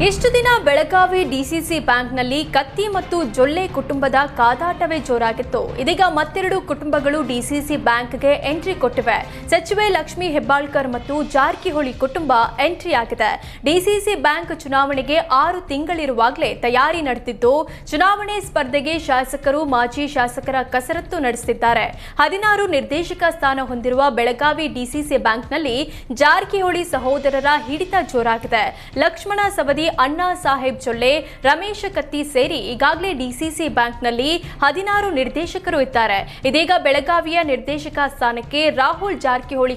ಇಷ್ಟು ದಿನ ಬೆಳಗಾವಿ ಡಿಸಿಸಿ ಬ್ಯಾಂಕ್ನಲ್ಲಿ ಕತ್ತಿ ಮತ್ತು ಜೊಳ್ಳೆ ಕುಟುಂಬದ ಕಾದಾಟವೇ ಜೋರಾಗಿತ್ತು. ಇದೀಗ ಮತ್ತೆರಡು ಕುಟುಂಬಗಳು ಡಿಸಿಸಿ ಬ್ಯಾಂಕ್ಗೆ ಎಂಟ್ರಿ ಕೊಟ್ಟಿವೆ. ಸಚಿವೆ ಲಕ್ಷ್ಮೀ ಹೆಬ್ಬಾಳ್ಕರ್ ಮತ್ತು ಜಾರಕಿಹೊಳಿ ಕುಟುಂಬ ಎಂಟ್ರಿ ಆಗಿದೆ. ಡಿಸಿಸಿ ಬ್ಯಾಂಕ್ ಚುನಾವಣೆಗೆ 6 ತಿಂಗಳಿರುವಾಗಲೇ ತಯಾರಿ ನಡೆದಿದ್ದು, ಚುನಾವಣೆ ಸ್ಪರ್ಧೆಗೆ ಶಾಸಕರು, ಮಾಜಿ ಶಾಸಕರ ಕಸರತ್ತು ನಡೆಸುತ್ತಿದ್ದಾರೆ. 16 ನಿರ್ದೇಶಕ ಸ್ಥಾನ ಹೊಂದಿರುವ ಬೆಳಗಾವಿ ಡಿಸಿಸಿ ಬ್ಯಾಂಕ್ನಲ್ಲಿ ಜಾರಕಿಹೊಳಿ ಸಹೋದರರ ಹಿಡಿತ ಜೋರಾಗಿದೆ. ಲಕ್ಷ್ಮಣ ಸವದಿ, ಅಣ್ಣಾ ಸಾಹೇಬ್ ಜೊಳ್ಳೆ, ರಮೇಶ ಕತ್ತಿ ಸೇರಿ ಈಗಾಗಲೇ ಡಿಸಿಸಿ ಬ್ಯಾಂಕ್ನಲ್ಲಿ 16 ನಿರ್ದೇಶಕರು ಇದ್ದಾರೆ. ಇದೀಗ ಬೆಳಗಾವಿಯ ನಿರ್ದೇಶಕ ಸ್ಥಾನಕ್ಕೆ ರಾಹುಲ್ ಜಾರಕಿಹೊಳಿ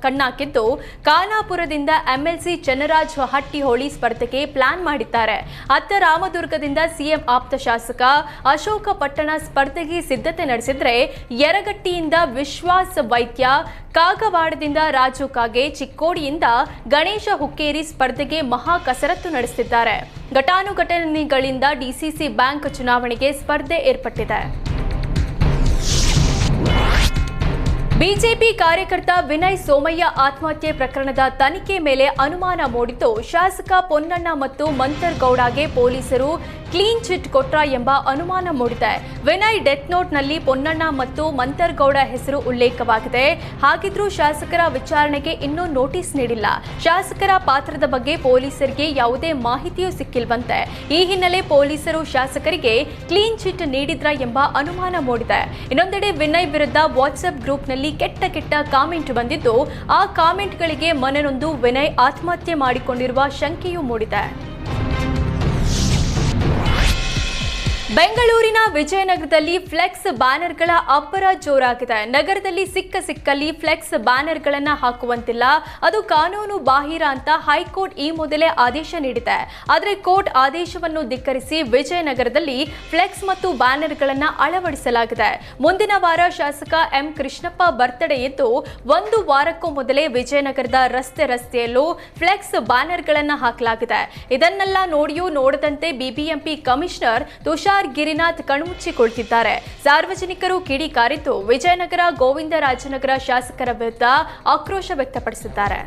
ಕಣ್ಣಾಕಿದ್ದು, ಖಾನಾಪುರದಿಂದ ಎಂಎಲ್ಸಿ ಚನ್ನರಾಜ್ ಹಟ್ಟಿಹೊಳಿ ಸ್ಪರ್ಧೆಗೆ ಪ್ಲಾನ್ ಮಾಡಿದ್ದಾರೆ. ಅತ್ತ ರಾಮದುರ್ಗದಿಂದ ಸಿಎಂ ಆಪ್ತ ಶಾಸಕ ಅಶೋಕ ಪಟ್ಟಣ ಸ್ಪರ್ಧೆಗೆ ಸಿದ್ಧತೆ ನಡೆಸಿದ್ರೆ, ಯರಗಟ್ಟಿಯಿಂದ ವಿಶ್ವಾಸ್ ವೈದ್ಯ, ಕಾಗವಾಡದಿಂದ ರಾಜು ಕಾಗೆ, ಚಿಕ್ಕೋಡಿಯಿಂದ ಗಣೇಶ ಹುಕ್ಕೇರಿ ಸ್ಪರ್ಧೆಗೆ ಮಹಾ ಕಸರತ್ತು ನಡೆಸುತ್ತಿದ್ದಾರೆ. ಘಟಾನುಘಟನೆಗಳಿಂದ ಡಿಸಿಸಿ ಬ್ಯಾಂಕ್ ಚುನಾವಣೆಗೆ ಸ್ಪರ್ಧೆ ಏರ್ಪಟ್ಟಿದೆ. ಬಿಜೆಪಿ ಕಾರ್ಯಕರ್ತ ವಿನಯ್ ಸೋಮಯ್ಯ ಆತ್ಮಹತ್ಯೆ ಪ್ರಕರಣದ ತನಿಖೆ ಮೇಲೆ ಅನುಮಾನ ಮೂಡಿದ್ದು, ಶಾಸಕ ಪೊನ್ನಣ್ಣ ಮತ್ತು ಮಂತರ್ಗೌಡಗೆ ಪೊಲೀಸರು ಕ್ಲೀನ್ ಚಿಟ್ ಕೊಟ್ರ ಎಂಬ ಅನುಮಾನ ಮೂಡಿದೆ. ವಿನಯ್ ಡೆತ್ ನೋಟ್ನಲ್ಲಿ ಪೊನ್ನಣ್ಣ ಮತ್ತು ಮಂತರ್ಗೌಡ ಹೆಸರು ಉಲ್ಲೇಖವಾಗಿದೆ. ಹಾಗಿದ್ರೂ ಶಾಸಕರ ವಿಚಾರಣೆಗೆ ಇನ್ನೂ ನೋಟಿಸ್ ನೀಡಿಲ್ಲ. ಶಾಸಕರ ಪಾತ್ರದ ಬಗ್ಗೆ ಪೊಲೀಸರಿಗೆ ಯಾವುದೇ ಮಾಹಿತಿಯೂ ಸಿಕ್ಕಿಲ್ವಂತೆ. ಈ ಹಿನ್ನೆಲೆ ಪೊಲೀಸರು ಶಾಸಕರಿಗೆ ಕ್ಲೀನ್ ಚಿಟ್ ನೀಡಿದ್ರ ಎಂಬ ಅನುಮಾನ ಮೂಡಿದೆ. ಇನ್ನೊಂದೆಡೆ ವಿನಯ್ ವಿರುದ್ಧ ವಾಟ್ಸ್ಆಪ್ ಗ್ರೂಪ್ನಲ್ಲಿ ಕೆಟ್ಟ ಕಾಮೆಂಟ್ ಬಂದಿದ್ದು, ಆ ಕಾಮೆಂಟ್ಗಳಿಗೆ ಮನನೊಂದು ವಿನಯ್ ಆತ್ಮಹತ್ಯೆ ಮಾಡಿಕೊಂಡಿರುವ ಶಂಕೆಯೂ ಮೂಡಿದೆ. ಬೆಂಗಳೂರಿನ ವಿಜಯನಗರದಲ್ಲಿ ಫ್ಲೆಕ್ಸ್ ಬ್ಯಾನರ್ಗಳ ಅಬ್ಬರ ಜೋರಾಗಿದೆ. ನಗರದಲ್ಲಿ ಸಿಕ್ಕಲ್ಲಿ ಫ್ಲೆಕ್ಸ್ ಬ್ಯಾನರ್ಗಳನ್ನು ಹಾಕುವಂತಿಲ್ಲ, ಅದು ಕಾನೂನು ಬಾಹಿರ ಅಂತ ಹೈಕೋರ್ಟ್ ಈ ಮೊದಲೇ ಆದೇಶ ನೀಡಿದೆ. ಆದರೆ ಕೋರ್ಟ್ ಆದೇಶವನ್ನು ಧಿಕ್ಕರಿಸಿ ವಿಜಯನಗರದಲ್ಲಿ ಫ್ಲೆಕ್ಸ್ ಮತ್ತು ಬ್ಯಾನರ್ಗಳನ್ನು ಅಳವಡಿಸಲಾಗಿದೆ. ಮುಂದಿನ ವಾರ ಶಾಸಕ ಎಂ ಕೃಷ್ಣಪ್ಪ ಬರ್ತ್ಡೇ ಇದ್ದು, 1 ವಾರಕ್ಕೂ ಮೊದಲೇ ವಿಜಯನಗರದ ರಸ್ತೆಯಲ್ಲೂ ಫ್ಲೆಕ್ಸ್ ಬ್ಯಾನರ್ಗಳನ್ನು ಹಾಕಲಾಗಿದೆ. ಇದನ್ನೆಲ್ಲ ನೋಡಿಯೂ ನೋಡದಂತೆ ಬಿಬಿಎಂಪಿ ಕಮಿಷನರ್ ತುಷಾರ್ ಗಿರಿನಾಥ್ ಕಣ್ಮುಚ್ಚಿಕೊಳ್ತಿದ್ದಾರೆ. ಸಾರ್ವಜನಿಕರು ಕಿಡಿಕಾರಿದ್ದು, ವಿಜಯನಗರ, ಗೋವಿಂದರಾಜನಗರ ಶಾಸಕರ ವಿರುದ್ಧ ಆಕ್ರೋಶ ವ್ಯಕ್ತಪಡಿಸಿದ್ದಾರೆ.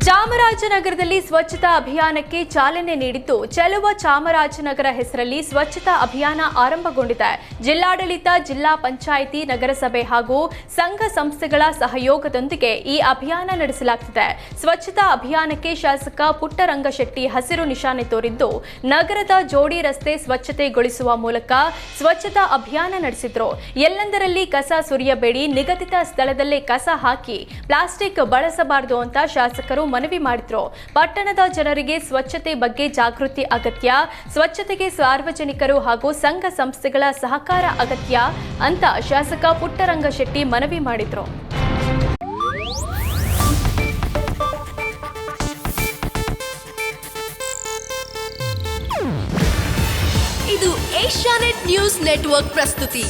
ಚಾಮರಾಜನಗರದಲ್ಲಿ ಸ್ವಚ್ಛತಾ ಅಭಿಯಾನಕ್ಕೆ ಚಾಲನೆ ನೀಡಿದ್ದು, ಚೆಲುವ ಚಾಮರಾಜನಗರ ಹೆಸರಲ್ಲಿ ಸ್ವಚ್ಛತಾ ಅಭಿಯಾನ ಆರಂಭಗೊಂಡಿದೆ. ಜಿಲ್ಲಾಡಳಿತ, ಜಿಲ್ಲಾ ಪಂಚಾಯಿತಿ, ನಗರಸಭೆ ಹಾಗೂ ಸಂಘ ಸಂಸ್ಥೆಗಳ ಸಹಯೋಗದೊಂದಿಗೆ ಈ ಅಭಿಯಾನ ನಡೆಸಲಾಗುತ್ತಿದೆ. ಸ್ವಚ್ಛತಾ ಅಭಿಯಾನಕ್ಕೆ ಶಾಸಕ ಪುಟ್ಟರಂಗಶೆಟ್ಟಿ ಹಸಿರು ನಿಶಾನೆ ತೋರಿದ್ದು, ನಗರದ ಜೋಡಿ ರಸ್ತೆ ಸ್ವಚ್ಛತೆಗೊಳಿಸುವ ಮೂಲಕ ಸ್ವಚ್ಛತಾ ಅಭಿಯಾನ ನಡೆಸಿದ್ರು. ಎಲ್ಲೆಂದರಲ್ಲಿ ಕಸ ಸುರಿಯಬೇಡಿ, ನಿಗದಿತ ಸ್ಥಳದಲ್ಲೇ ಕಸ ಹಾಕಿ, ಪ್ಲಾಸ್ಟಿಕ್ ಬಳಸಬಾರದು ಅಂತ ಶಾಸಕರು ಮನವಿ ಮಾಡಿದ್ರು. ಪಟ್ಟಣದ ಜನರಿಗೆ ಸ್ವಚ್ಛತೆ ಬಗ್ಗೆ ಜಾಗೃತಿ ಅಗತ್ಯ, ಸ್ವಚ್ಛತೆಗೆ ಸಾರ್ವಜನಿಕರು ಹಾಗೂ ಸಂಘ ಸಂಸ್ಥೆಗಳ ಸಹಕಾರ ಅಗತ್ಯ ಅಂತ ಶಾಸಕ ಪುಟ್ಟರಂಗಶೆಟ್ಟಿ ಮನವಿ ಮಾಡಿದ್ರು. ಇದು ಏಷ್ಯಾನೆಟ್ ನ್ಯೂಸ್ ನೆಟ್ವರ್ಕ್ ಪ್ರಸ್ತುತಿ.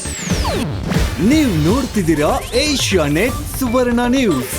ನೀವು ನೋಡ್ತಿದ್ದೀರಾ ಏಷ್ಯಾನೆಟ್ ಸುವರ್ಣ ನ್ಯೂಸ್.